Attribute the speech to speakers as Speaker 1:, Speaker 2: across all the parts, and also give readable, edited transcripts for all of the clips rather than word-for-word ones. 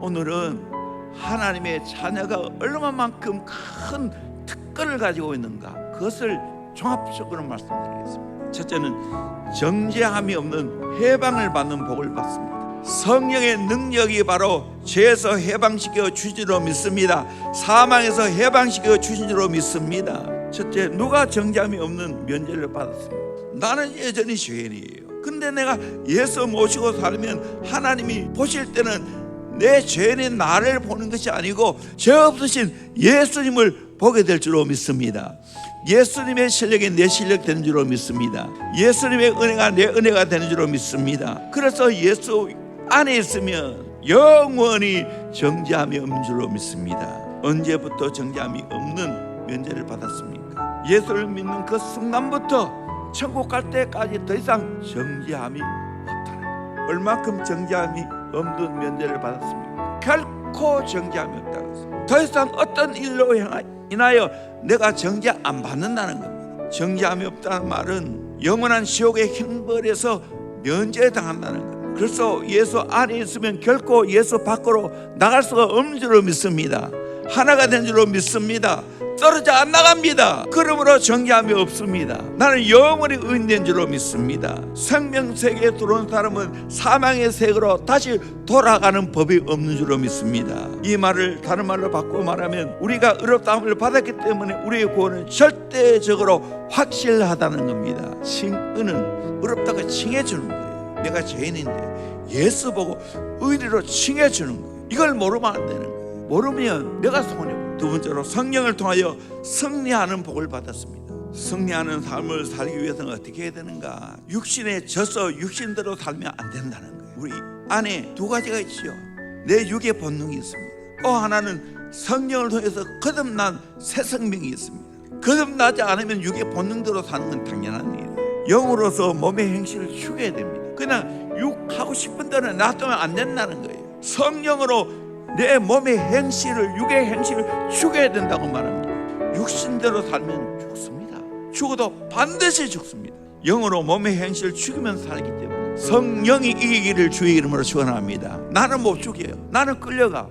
Speaker 1: 오늘은 하나님의 자녀가 얼마만큼 큰 특권을 가지고 있는가, 그것을 종합적으로 말씀드리겠습니다. 첫째는 정죄함이 없는 해방을 받는 복을 받습니다. 성령의 능력이 바로 죄에서 해방시켜 주시리로 믿습니다. 사망에서 해방시켜 주시리로 믿습니다. 첫째, 누가 정죄함이 없는 면죄를 받았습니다. 나는 여전히 죄인이에요. 근데 내가 예수 모시고 살면 하나님이 보실 때는 내 죄인인 나를 보는 것이 아니고 죄 없으신 예수님을 보게 될 줄로 믿습니다. 예수님의 실력이 내 실력 되는 줄로 믿습니다. 예수님의 은혜가 내 은혜가 되는 줄로 믿습니다. 그래서 예수 안에 있으면 영원히 정죄함이 없는 줄로 믿습니다. 언제부터 정죄함이 없는 면죄를 받았습니까? 예수를 믿는 그 순간부터 천국 갈 때까지 더 이상 정죄함이 없다. 얼마큼 정죄함이 없는 면죄를 받았습니까? 결코 정죄함이 없다는 것입니다. 더 이상 어떤 일로 인하여 내가 정죄 안 받는다는 겁니다. 정죄함이 없다는 말은 영원한 지옥의 형벌에서 면제당한다는 겁니다. 그래서 예수 안에 있으면 결코 예수 밖으로 나갈 수가 없는 줄로 믿습니다. 하나가 된 줄로 믿습니다. 떨어져 안 나갑니다. 그러므로 정죄함이 없습니다. 나는 영원히 의인된 줄로 믿습니다. 생명세계에 들어온 사람은 사망의 세계로 다시 돌아가는 법이 없는 줄로 믿습니다. 이 말을 다른 말로 바꾸어 말하면 우리가 의롭다함을 받았기 때문에 우리의 구원은 절대적으로 확실하다는 겁니다. 칭의는 의롭다고 칭해주는 거예요. 내가 죄인인데 예수 보고 의리로 칭해주는 거예요. 이걸 모르면 안 되는 거예요. 모르면 내가 손해보는. 두 번째로 성령을 통하여 승리하는 복을 받았습니다. 승리하는 삶을 살기 위해서는 어떻게 해야 되는가? 육신에 져서 육신대로 살면 안 된다는 거예요. 우리 안에 두 가지가 있죠. 내 육의 본능이 있습니다. 또 하나는 성령을 통해서 거듭난 새 생명이 있습니다. 거듭나지 않으면 육의 본능대로 사는 건 당연한 일이에요. 영으로서 몸의 행실을 추구해야 됩니다. 그냥 육하고 싶은 대로 놔두면 안 된다는 거예요. 성령으로 내 몸의 행실을, 육의 행실을 추구해야 된다고 말합니다. 육신대로 살면 죽습니다. 죽어도 반드시 죽습니다. 영으로 몸의 행실을 죽이면 살기 때문에 성령이 이기기를 주의 이름으로 축원합니다. 나는 못 죽여요. 나는 끌려가.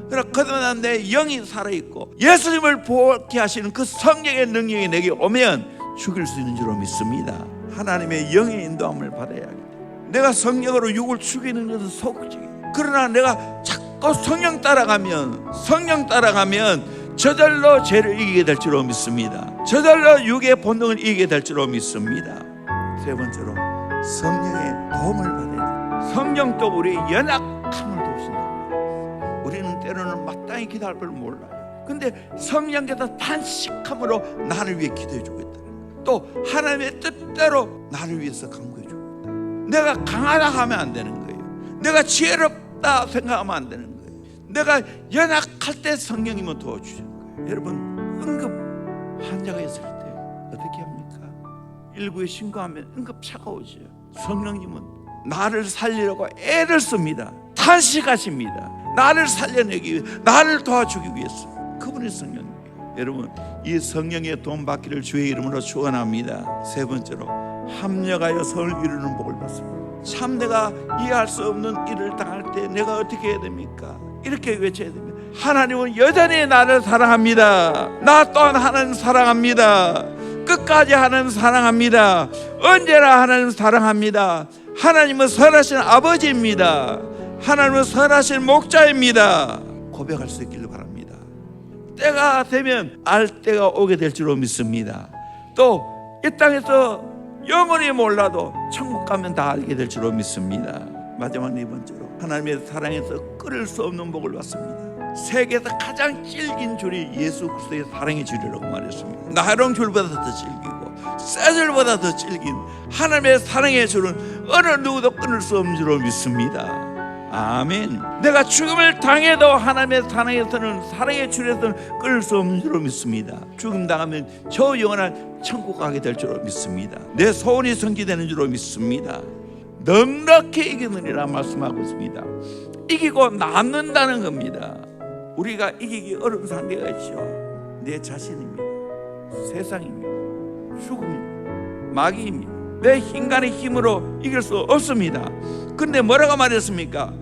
Speaker 1: 그러나 거듭난 내 영이 살아있고 예수님을 보게 하시는 그 성령의 능력이 내게 오면 죽일 수 있는 줄로 믿습니다. 하나님의 영의 인도함을 받아야 하기 때문에 내가 성령으로 육을 죽이는 것은 소극적이에요. 그러나 내가 자꾸 성령 따라가면 저절로 죄를 이기게 될 줄로 믿습니다. 저절로 육의 본능을 이기게 될 줄로 믿습니다. 세 번째로 성령의 도움을 받아야 돼요. 성령도 우리의 연약함을 도우신다. 우리는 때로는 마땅히 기도할 걸 몰라요. 근데 성령께서 탄식함으로 나를 위해 기도해 주고 있다. 또 하나님의 뜻대로 나를 위해서 간구해 주고 있다. 내가 강하다 하면 안 되는 거예요. 내가 지혜롭다 생각하면 안 되는 거예요. 내가 연약할 때 성령님은 도와주시는 거예요. 여러분, 응급 환자가 있을 때 어떻게 합니까? 119에 신고하면 응급차가 오죠. 성령님은 나를 살리려고 애를 씁니다. 탄식하십니다. 나를 살려내기 위해, 나를 도와주기 위해서. 그분이 성령님이에요. 여러분, 이 성령의 도움 받기를 주의 이름으로 축원합니다. 세 번째로 합력하여 선을 이루는 복을 받습니다. 참 내가 이해할 수 없는 일을 당할 때 내가 어떻게 해야 됩니까? 이렇게 외쳐야 됩니다. 하나님은 여전히 나를 사랑합니다. 나 또한 하나님 사랑합니다. 끝까지 하나님 사랑합니다. 언제나 하나님 사랑합니다. 하나님은 선하신 아버지입니다. 하나님은 선하신 목자입니다. 고백할 수 있기를 바랍니다. 때가 되면 알 때가 오게 될 줄로 믿습니다. 또 이 땅에서 영원히 몰라도 천국 가면 다 알게 될 줄로 믿습니다. 마지막 네 번째로 하나님의 사랑에서 끊을 수 없는 복을 받습니다. 세계에서 가장 질긴 줄이 예수 그리스도의 사랑의 줄이라고 말했습니다. 나이롱 줄보다 더 질기고 쇠줄보다 더 질긴 하나님의 사랑의 줄은 어느 누구도 끊을 수 없는 줄로 믿습니다. 아멘. 내가 죽음을 당해도 하나님의 사랑에서는, 사랑의 줄에서는 끊을 수 없는 줄로 믿습니다. 죽음 당하면 저 영원한 천국 가게 될 줄로 믿습니다. 내 소원이 성취되는 줄로 믿습니다. 넉넉히 이기느니라 말씀하고 있습니다. 이기고 남는다는 겁니다. 우리가 이기기 어려운 상대가 있죠. 내 자신입니다. 세상입니다. 죽음입니다. 마귀입니다. 내 인간의 힘으로 이길 수 없습니다. 근데 뭐라고 말했습니까?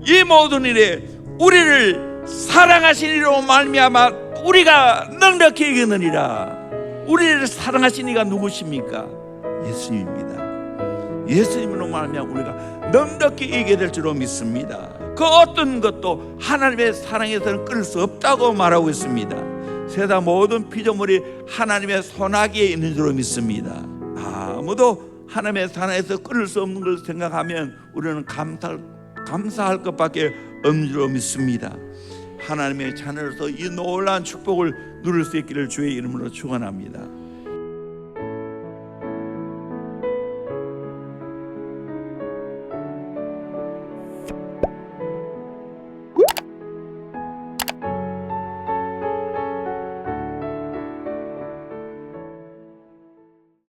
Speaker 1: 이 모든 일에 우리를 사랑하신 이로 말미암아 우리가 넉넉히 이기느니라. 우리를 사랑하신 이가 누구십니까? 예수님입니다. 예수님으로 말미암아 우리가 넉넉히 이기게 될 줄로 믿습니다. 그 어떤 것도 하나님의 사랑에서는 끊을 수 없다고 말하고 있습니다. 세상 모든 피조물이 하나님의 손아귀에 있는 줄로 믿습니다. 아무도 하나님의 사랑에서 끊을 수 없는 걸 생각하면 우리는 감사할 것밖에 없는 줄로 믿습니다. 하나님의 자녀로서 이 놀라운 축복을 누릴 수 있기를 주의 이름으로 축원합니다.